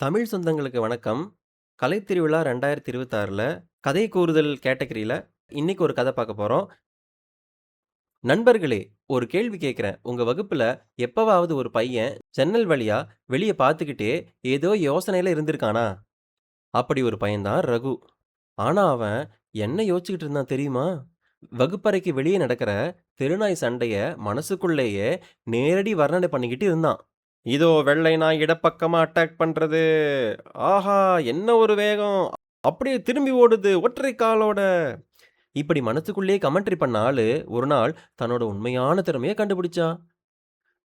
தமிழ் சொந்தங்களுக்கு வணக்கம். கலைத்திருவிழா 2026ல கதை கூறுதல் கேட்டகரியில இன்னைக்கு ஒரு கதை பார்க்க போறோம். நண்பர்களே, ஒரு கேள்வி கேட்கிறேன். உங்க வகுப்புல எப்பவாவது ஒரு பையன் ஜன்னல் வழியா வெளிய பார்த்துக்கிட்டே ஏதோ யோசனையில இருந்திருக்கானா? அப்படி ஒரு பையன் தான் ரகு. ஆனா அவன் என்ன யோசிச்சுக்கிட்டு இருந்தான் தெரியுமா? வகுப்பறைக்கு வெளியே நடக்கிற தெருநாய் சண்டைய மனசுக்குள்ளேயே நேரடி வர்ணனை பண்ணிக்கிட்டு இருந்தான். இதோ வெள்ளை நாய் இடப்பக்கமா அட்டாக் பண்றது. ஆஹா! என்ன ஒரு வேகம்! அப்படியே திரும்பி ஓடுது ஒற்றை காலோட. இப்படி மனசுக்குள்ளேயே கமெண்ட்ரி பண்ண ஆளு, ஒரு நாள் தன்னோட உண்மையான திறமைய கண்டுபிடிச்சான்.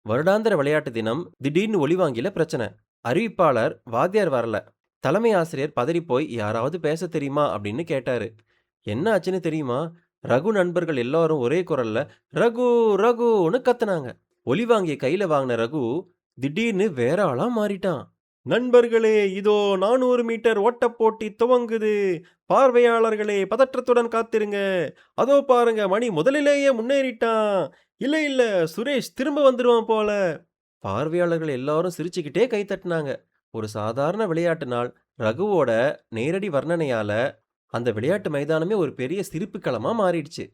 வருடாந்திர விளையாட்டு தினம், திடீர்னு ஒலிவாங்கில பிரச்சனை. அறிவிப்பாளர் வாத்தியார் வரல. தலைமை ஆசிரியர் பதறிப்போய், "யாராவது பேசத் தெரியுமா?" அப்படின்னு கேட்டாரு. என்ன ஆச்சுன்னு தெரியுமா? ரகு நண்பர்கள் எல்லாரும் ஒரே குரல்ல, "ரகு! ரகுன்னு" கத்துனாங்க. ஒலிவாங்கிய கையில வாங்குன ரகு, திடீர்னு வேற ஆளா மாறிட்டான். "நண்பர்களே, இதோ 400 மீட்டர் ஓட்டப் போட்டி துவங்குது. பார்வையாளர்களே பதற்றத்துடன் காத்திருங்க. அதோ பாருங்க, மணி முதலிலேயே முன்னேறிட்டான். இல்ல, இல்ல, சுரேஷ் திரும்ப வந்துருவான் போல." பார்வையாளர்கள் எல்லாரும் சிரிச்சுக்கிட்டே கை தட்டுனாங்க. ஒரு சாதாரண விளையாட்டு நாள், ரகுவோட நேரடி வர்ணனையால அந்த விளையாட்டு மைதானமே ஒரு பெரிய சிரிப்பு களமா மாறிடுச்சு.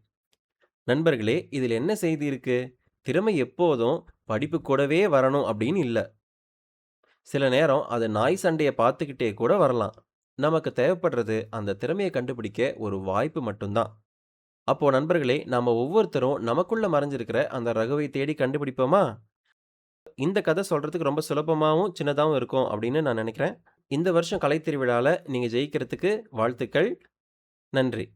நண்பர்களே, இதில் என்ன செய்தி இருக்கு? திறமை எப்போதும் படிப்பு கூடவே வரணும் அப்படின்னு இல்ல. சில நேரம் அது நாய் சண்டைய பார்த்துக்கிட்டே கூட வரலாம். நமக்கு தேவைப்படுறது அந்த திறமைய கண்டுபிடிக்க ஒரு வாய்ப்பு மட்டும் தான். அப்போ நண்பர்களே, நாம ஒவ்வொருத்தரும் நமக்குள்ள மறைஞ்சிருக்கிற அந்த ரகுவை தேடி கண்டுபிடிப்போமா? இந்த கதை சொல்றதுக்கு ரொம்ப சுலபமாவும், சின்னதாவும் இருக்கும் அப்படின்னு நான் நினைக்கிறேன். இந்த வருஷம் கலைத் திருவிழால நீங்க ஜெயிக்கிறதுக்கு வாழ்த்துக்கள். நன்றி.